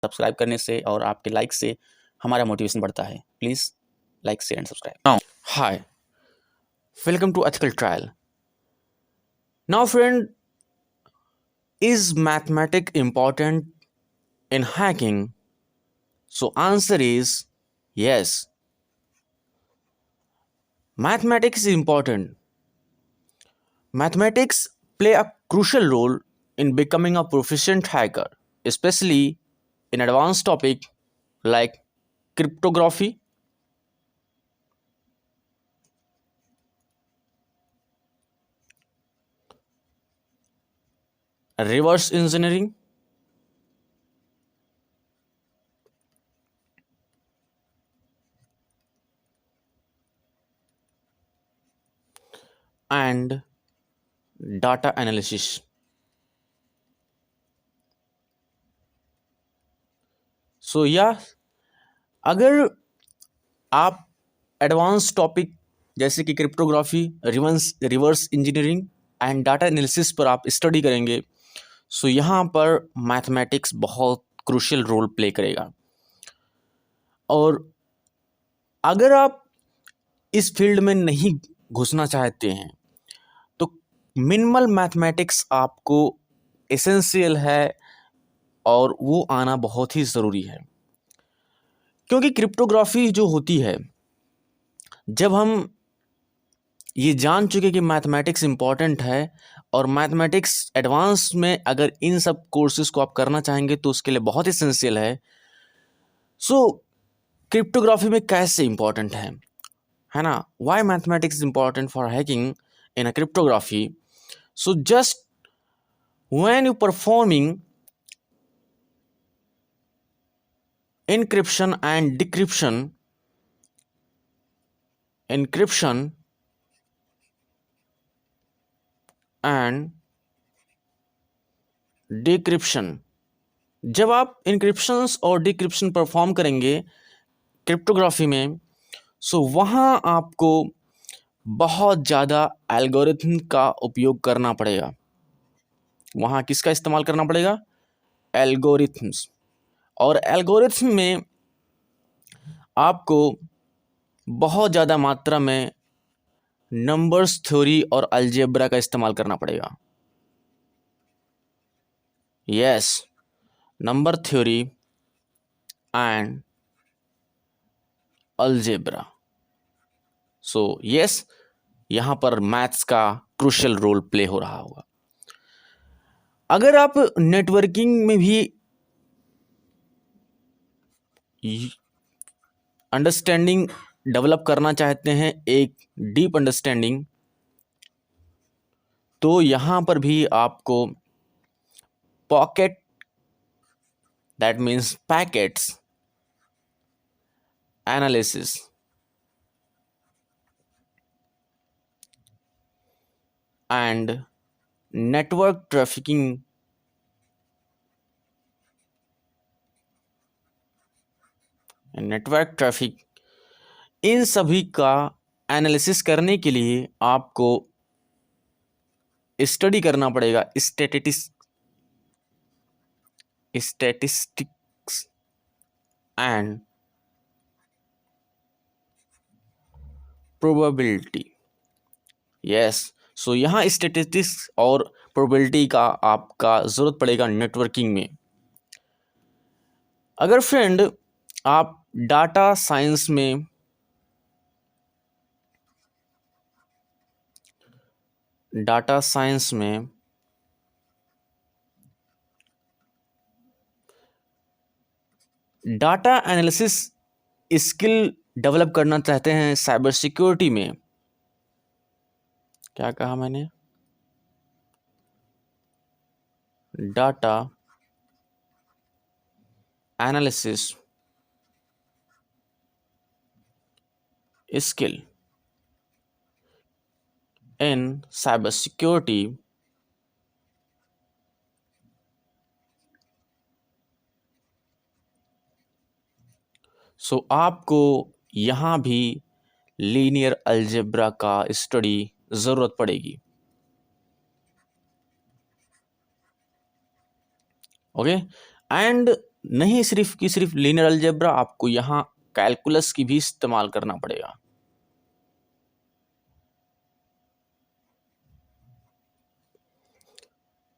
Subscribe करने से और आपके लाइक से हमारा मोटिवेशन बढ़ता है. Please like, share and subscribe. Hi, welcome to Ethical Trial. Now, friend, is mathematics important in hacking? So, answer is yes. Mathematics is important. Mathematics play a crucial role in becoming a proficient hacker, especially in advanced topic like cryptography, reverse engineering, and data analysis. So yeah, अगर आप advance topic जैसे कि cryptography, reverse engineering and data analysis पर आप study करेंगे, सो यहाँ पर mathematics बहुत क्रूशियल रोल प्ले करेगा. और अगर आप इस फील्ड में नहीं घुसना चाहते हैं तो मिनिमल मैथमेटिक्स आपको एसेंशियल है और वो आना बहुत ही ज़रूरी है. क्योंकि क्रिप्टोग्राफी जो होती है, जब हम ये जान चुके कि मैथमेटिक्स इम्पॉर्टेंट है और मैथमेटिक्स एडवांस में अगर इन सब कोर्सेज को आप करना चाहेंगे तो उसके लिए बहुत एसेंशियल है. सो क्रिप्टोग्राफी में कैसे इम्पॉर्टेंट है ना? Why mathematics important for hacking in a cryptography? So just when you performing encryption and decryption, encryption and decryption, जब आप इंक्रिप्शंस और डिक्रिप्शन परफॉर्म करेंगे क्रिप्टोग्राफी में, सो वहाँ आपको बहुत ज़्यादा एल्गोरिथम का उपयोग करना पड़ेगा. वहाँ किसका इस्तेमाल करना पड़ेगा? एल्गोरिथम्स. और एल्गोरिथम में आपको बहुत ज़्यादा मात्रा में नंबर्स थ्योरी और अलजेब्रा का इस्तेमाल करना पड़ेगा. Yes, number theory and algebra. So yes, यहाँ पर मैथ्स का क्रूशियल रोल प्ले हो रहा होगा. अगर आप नेटवर्किंग में भी अंडरस्टैंडिंग डेवलप करना चाहते हैं, एक डीप अंडरस्टैंडिंग, तो यहाँ पर भी आपको pocket, that means packets analysis and network trafficking network traffic, इन सभी का एनालिसिस करने के लिए आपको स्टडी करना पड़ेगा स्टैटिस्टिक्स एंड प्रोबेबिलिटी. यस, सो यहाँ स्टैटिस्टिक्स और प्रोबेबिलिटी का आपका ज़रूरत पड़ेगा नेटवर्किंग में. अगर फ्रेंड आप डाटा साइंस में डाटा एनालिसिस स्किल डेवलप करना चाहते हैं साइबर सिक्योरिटी में, क्या कहा मैंने? Data analysis skill in cyber security, so आपको यहाँ भी लीनियर अलजेब्रा का स्टडी ज़रूरत पड़ेगी. ओके, एंड नहीं सिर्फ कि सिर्फ लीनियर अलजेब्रा, आपको यहाँ कैलकुलस की भी इस्तेमाल करना पड़ेगा।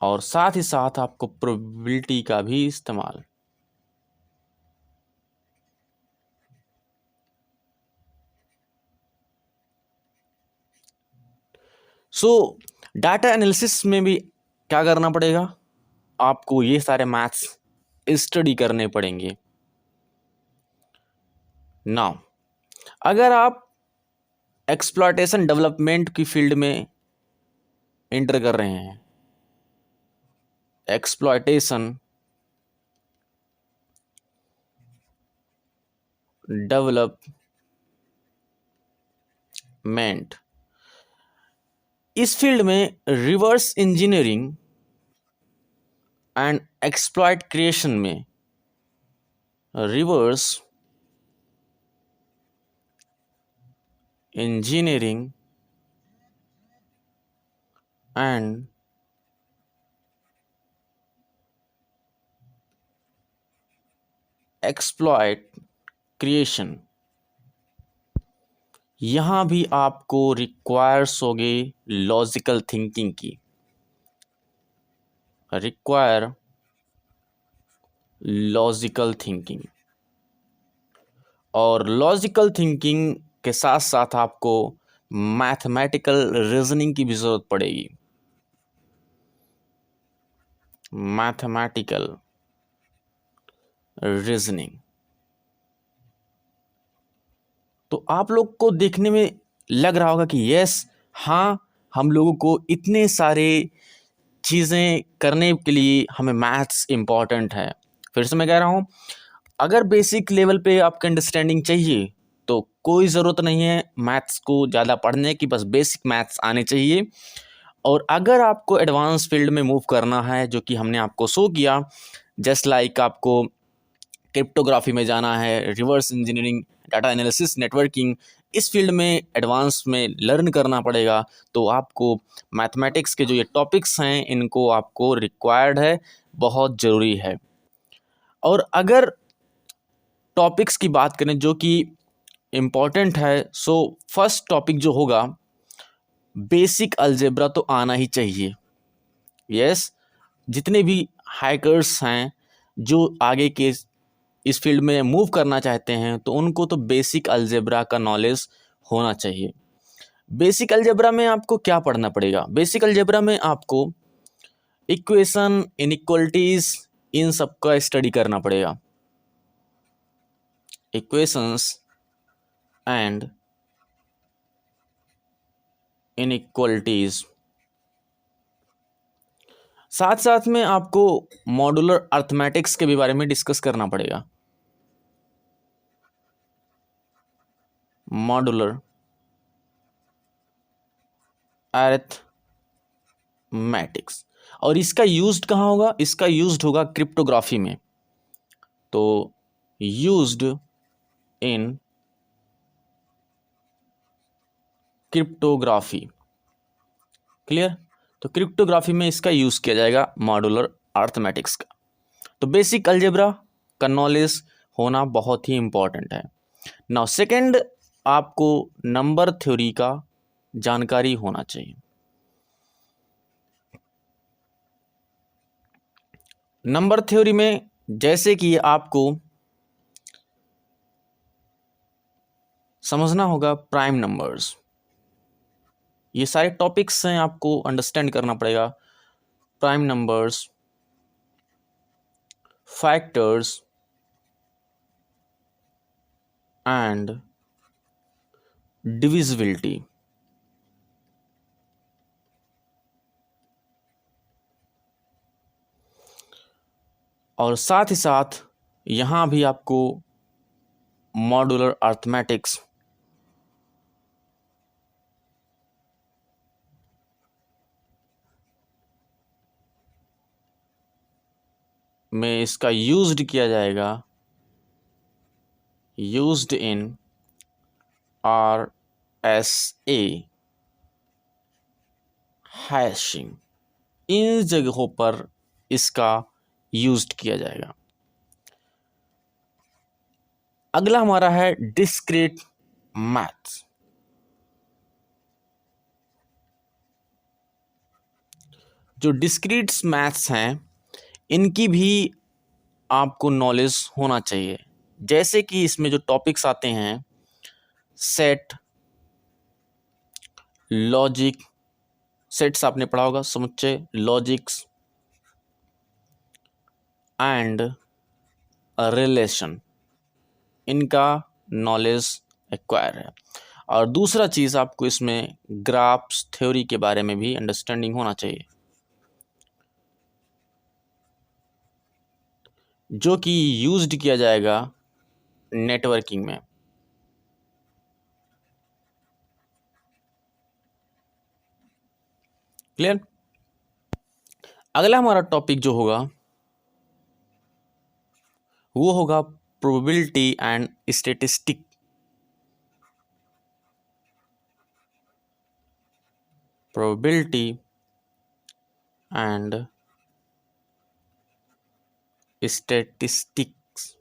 और साथ ही साथ आपको प्रोबेबिलिटी का भी इस्तेमाल। सो डाटा एनालिसिस में भी क्या करना पड़ेगा, आपको ये सारे मैथ्स स्टडी करने पड़ेंगे। नाउ अगर आप एक्सप्लॉयटेशन डेवलपमेंट की फील्ड में एंटर कर रहे हैं, एक्सप्लॉयटेशन डेवलपमेंट, इस फील्ड में reverse engineering and exploit creation में reverse engineering and exploit creation, यहाँ भी आपको रिक्वायर्स होगी लॉजिकल थिंकिंग की, रिक्वायर लॉजिकल थिंकिंग। और लॉजिकल थिंकिंग के साथ साथ आपको मैथमेटिकल रीजनिंग की भी ज़रूरत पड़ेगी, मैथमेटिकल रीजनिंग। तो आप लोग को देखने में लग रहा होगा कि यस, हाँ, हम लोगों को इतने सारे चीज़ें करने के लिए हमें मैथ्स इम्पॉर्टेंट है। फिर से मैं कह रहा हूँ, अगर बेसिक लेवल पे आपको अंडरस्टैंडिंग चाहिए तो कोई ज़रूरत नहीं है मैथ्स को ज़्यादा पढ़ने की, बस बेसिक मैथ्स आने चाहिए। और अगर आपको एडवांस फील्ड में मूव करना है, जो कि हमने आपको शो किया, जस्ट लाइक आपको क्रिप्टोग्राफी में जाना है, reverse engineering, data analysis, networking, इस फील्ड में एडवांस में लर्न करना पड़ेगा, तो आपको मैथमेटिक्स के जो ये टॉपिक्स हैं इनको आपको रिक्वायर्ड है, बहुत ज़रूरी है। और अगर टॉपिक्स की बात करें जो कि इम्पॉर्टेंट है, सो फर्स्ट टॉपिक जो होगा, बेसिक अलजेब्रा तो आना ही चाहिए। यस, जितने भी हैकर्स हैं जो आगे के इस फील्ड में मूव करना चाहते हैं, तो उनको तो बेसिक अलजेब्रा का नॉलेज होना चाहिए। बेसिक अलजेब्रा में आपको क्या पढ़ना पड़ेगा, बेसिक अलजेब्रा में आपको इक्वेशन, इनइक्वलिटीज, इन सब का स्टडी करना पड़ेगा, इक्वेशंस एंड इनइक्वलिटीज। साथ साथ में आपको मॉड्यूलर अर्थमेटिक्स के भी बारे में डिस्कस करना पड़ेगा, मॉड्यूलर अरिथमेटिक्स। और इसका यूज्ड कहाँ होगा, इसका यूज्ड होगा क्रिप्टोग्राफी में, तो यूज्ड इन क्रिप्टोग्राफी। क्लियर? तो क्रिप्टोग्राफी में इसका यूज किया जाएगा मॉड्यूलर अरिथमेटिक्स का। तो बेसिक अलजेब्रा का नॉलेज होना बहुत ही इंपॉर्टेंट है। नाउ सेकंड, आपको नंबर थ्योरी का जानकारी होना चाहिए। नंबर थ्योरी में जैसे कि आपको समझना होगा प्राइम नंबर्स, ये सारे टॉपिक्स हैं, आपको अंडरस्टैंड करना पड़ेगा। Prime numbers, factors and divisibility. और साथ ही साथ यहाँ भी आपको मॉड्यूलर अरिथमेटिक्स में इसका यूज्ड किया जाएगा, यूज्ड इन RSA हैशिंग, इन जगहों पर इसका यूज्ड किया जाएगा। अगला हमारा है डिस्क्रीट मैथ्स। जो डिस्क्रीट मैथ्स हैं इनकी भी आपको नॉलेज होना चाहिए। जैसे कि इसमें जो टॉपिक्स आते हैं, सेट, लॉजिक, सेट्स आपने पढ़ा होगा, समुच्चय, लॉजिक्स एंड रिलेशन, इनका नॉलेज एक्वायर है। और दूसरा चीज़ आपको इसमें ग्राफ्स थ्योरी के बारे में भी अंडरस्टैंडिंग होना चाहिए, जो कि यूज्ड किया जाएगा नेटवर्किंग में। क्लियर। अगला हमारा टॉपिक जो होगा वो होगा probability and statistic. Probability and statistics.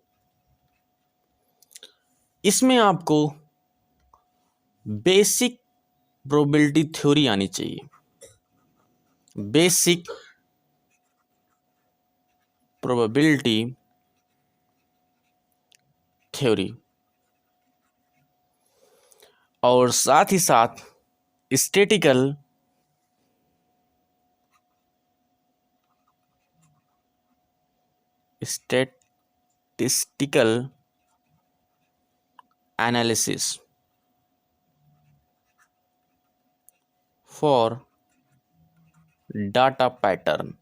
इसमें आपको बेसिक प्रोबेबिलिटी थ्योरी आनी चाहिए, बेसिक प्रोबेबिलिटी थ्योरी, और साथ ही साथ statistical analysis for data pattern.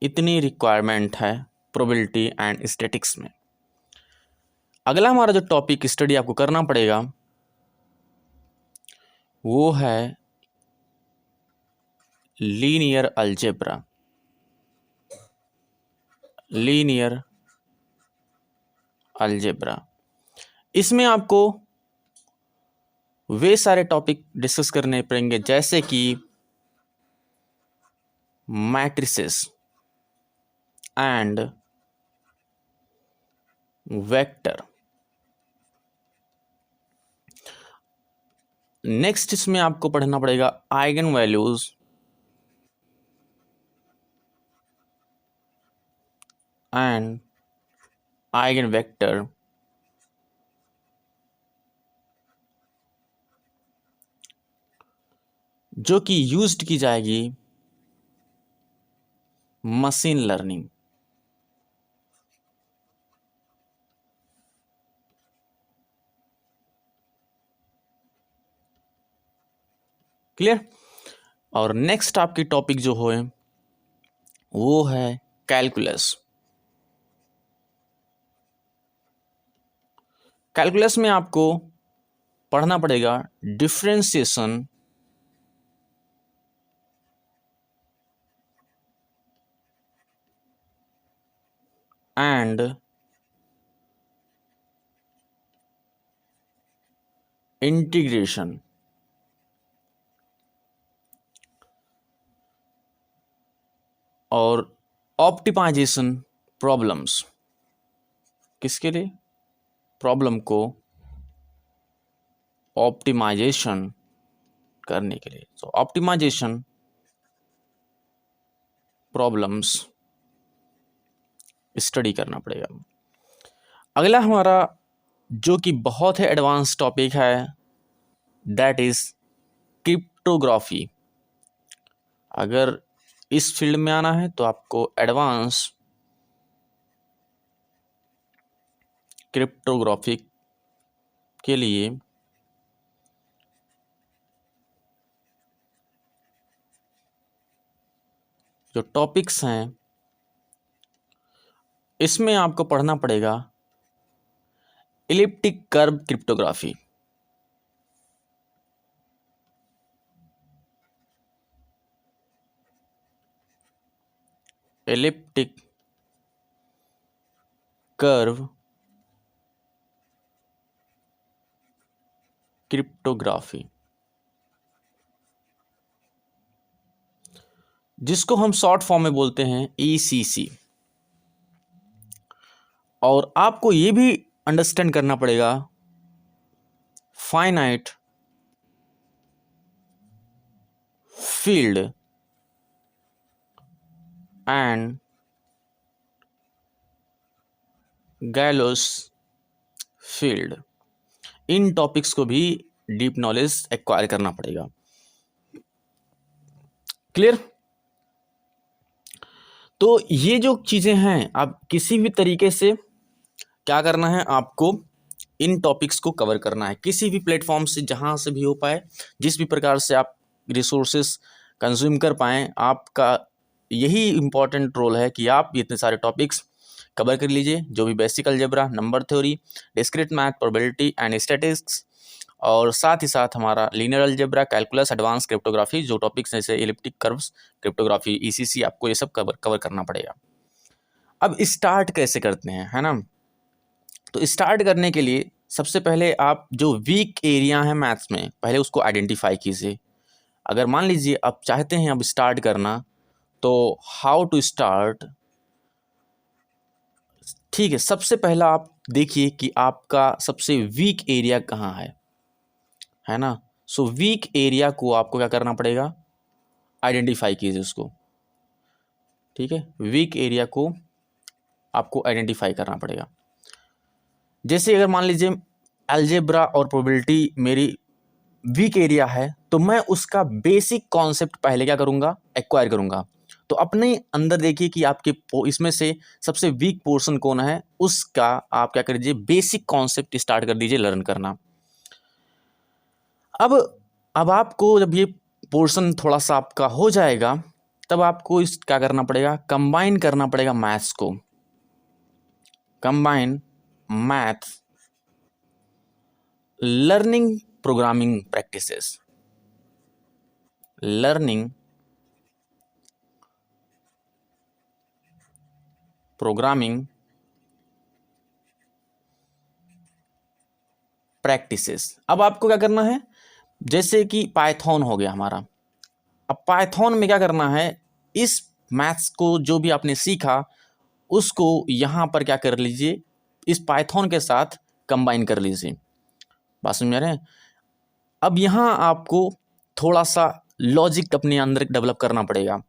इतनी रिक्वायरमेंट है प्रोबेबिलिटी एंड स्टैटिस्टिक्स में। अगला हमारा जो टॉपिक स्टडी आपको करना पड़ेगा वो है लीनियर अलजेब्रा। लीनियर अलजेब्रा, इसमें आपको वे सारे टॉपिक डिस्कस करने पड़ेंगे जैसे कि मैट्रिसेस एंड वेक्टर। नेक्स्ट इसमें आपको पढ़ना पड़ेगा eigen values and eigen vector, जो कि यूज्ड की जाएगी मशीन लर्निंग। क्लियर। और नेक्स्ट आपकी टॉपिक जो हो वो है कैलकुलस। कैलकुलस में आपको पढ़ना पड़ेगा डिफरेंशिएशन एंड इंटीग्रेशन, और ऑप्टिमाइजेशन प्रॉब्लम्स। किसके लिए? प्रॉब्लम को ऑप्टिमाइजेशन करने के लिए। तो ऑप्टिमाइजेशन प्रॉब्लम्स स्टडी करना पड़ेगा। अगला हमारा जो कि बहुत ही एडवांस टॉपिक है दैट इज क्रिप्टोग्राफी। अगर इस फील्ड में आना है तो आपको एडवांस क्रिप्टोग्राफी के लिए जो टॉपिक्स हैं इसमें आपको पढ़ना पड़ेगा elliptic curve cryptography. Elliptic curve cryptography, जिसको हम शॉर्ट फॉर्म में बोलते हैं ECC। और आपको ये भी अंडरस्टैंड करना पड़ेगा finite field and gallows field, in topics को भी डीप नॉलेज एक्वायर करना पड़ेगा। क्लियर? तो ये जो चीज़ें हैं, आप किसी भी तरीके से क्या करना है, आपको इन टॉपिक्स को कवर करना है किसी भी प्लेटफॉर्म से, जहाँ से भी हो पाए, जिस भी प्रकार से आप रिसोर्सेस कंज्यूम कर पाएँ। आपका यही इम्पॉर्टेंट रोल है कि आप इतने सारे टॉपिक्स कवर कर लीजिए, जो भी basic algebra, number theory, discrete math, probability and statistics, और साथ ही साथ हमारा linear algebra, calculus, advance cryptography, जो टॉपिक्स जैसे एलिप्टिक कर्व्स, क्रिप्टोग्राफी, ईसीसी, आपको ये सब कवर करना पड़ेगा। अब स्टार्ट कैसे करते हैं, है ना? तो स्टार्ट करने के लिए सबसे पहले आप जो वीक एरिया है मैथ्स में, पहले उसको आइडेंटिफाई कीजिए। अगर मान लीजिए आप चाहते हैं अब स्टार्ट करना, तो हाउ टू स्टार्ट? ठीक है, सबसे पहला आप देखिए कि आपका सबसे वीक एरिया कहाँ है ना? सो वीक एरिया को आपको क्या करना पड़ेगा, आइडेंटिफाई कीजिए उसको। ठीक है, वीक एरिया को आपको आइडेंटिफाई करना पड़ेगा। जैसे अगर मान लीजिए अलजेब्रा और प्रोबेबिलिटी मेरी वीक एरिया है, तो मैं उसका बेसिक कॉन्सेप्ट पहले क्या करूँगा, एक्वायर करूँगा। तो अपने अंदर देखिए कि आपके इसमें से सबसे वीक पोर्शन कौन है, उसका आप क्या कर दीजिए, बेसिक कॉन्सेप्ट स्टार्ट कर दीजिए लर्न करना। अब आपको जब ये पोर्शन थोड़ा सा आपका हो जाएगा, तब आपको इस क्या करना पड़ेगा, कंबाइन करना पड़ेगा मैथ्स को। Combine math learning programming practices, learning programming practices. अब आपको क्या करना है, जैसे कि पाइथन हो गया हमारा। अब पाइथन में क्या करना है, इस मैथ्स को जो भी आपने सीखा उसको यहाँ पर क्या कर लीजिए, इस पाइथन के साथ कंबाइन कर लीजिए। बात समझ रहे हैं? अब यहाँ आपको थोड़ा सा लॉजिक अपने अंदर डेवलप करना पड़ेगा।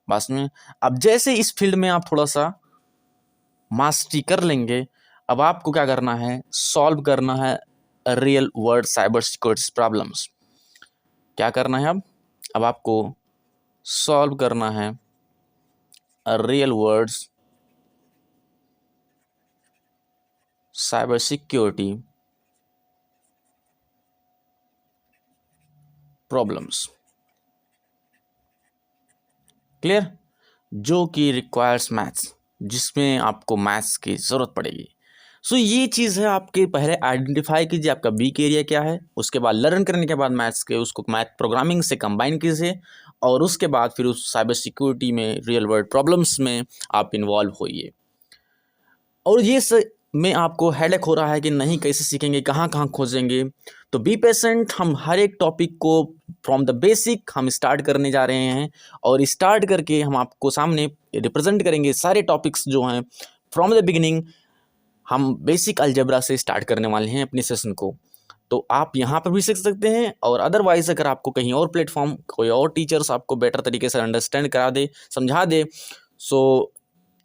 बात में अब जैसे इस फील्ड में आप थोड़ा सा मास्टरी कर लेंगे, अब आपको क्या करना है, सॉल्व करना है real world cyber security problems. क्या करना है अब आपको सॉल्व करना है real world cyber security problems. Clear? जो कि रिक्वायर्स मैथ्स, जिसमें आपको मैथ्स की ज़रूरत पड़ेगी। सो ये चीज़ है, आपके पहले आइडेंटिफाई कीजिए आपका वीक एरिया क्या है, उसके बाद लर्न करने के बाद मैथ्स के उसको मैथ प्रोग्रामिंग से कंबाइन कीजिए, और उसके बाद फिर उस साइबर सिक्योरिटी में, रियल वर्ल्ड प्रॉब्लम्स में आप इन्वॉल्व होइए। और ये में आपको हेडेक हो रहा है कि नहीं कैसे सीखेंगे, कहाँ कहाँ खोजेंगे, तो बी पेशेंट। हम हर एक टॉपिक को फ्रॉम द बेसिक हम स्टार्ट करने जा रहे हैं, और स्टार्ट करके हम आपको सामने रिप्रेजेंट करेंगे सारे टॉपिक्स जो हैं फ्रॉम द बिगिनिंग। हम बेसिक अलजेब्रा से स्टार्ट करने वाले हैं अपने सेशन को। तो आप यहाँ पर भी सीख सकते हैं, और अदरवाइज अगर आपको कहीं और प्लेटफॉर्म, कोई और टीचर्स आपको बेटर तरीके से अंडरस्टैंड करा दे, समझा दे, सो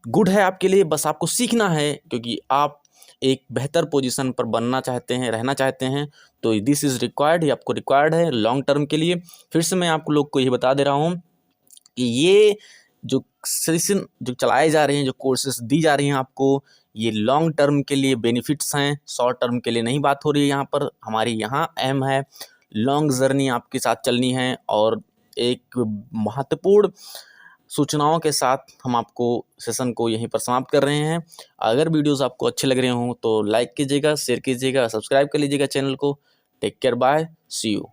गुड है आपके लिए। बस आपको सीखना है, क्योंकि आप एक बेहतर पोजीशन पर बनना चाहते हैं, रहना चाहते हैं, तो दिस इज़ रिक्वायर्ड, ये आपको रिक्वायर्ड है लॉन्ग टर्म के लिए। फिर से मैं आप लोग को ये बता दे रहा हूँ कि ये जो सेशन जो चलाए जा रहे हैं, जो कोर्सेज दी जा रही हैं आपको, ये लॉन्ग टर्म के लिए बेनिफिट्स हैं, शॉर्ट टर्म के लिए नहीं बात हो रही है। यहाँ पर हमारी यहाँ एम है लॉन्ग जर्नी आपके साथ चलनी है, और एक महत्वपूर्ण सूचनाओं के साथ हम आपको सेशन को यहीं पर समाप्त कर रहे हैं। अगर वीडियोस आपको अच्छे लग रहे हों तो लाइक कीजिएगा, शेयर कीजिएगा, सब्सक्राइब कर लीजिएगा चैनल को। Take care, bye, see you.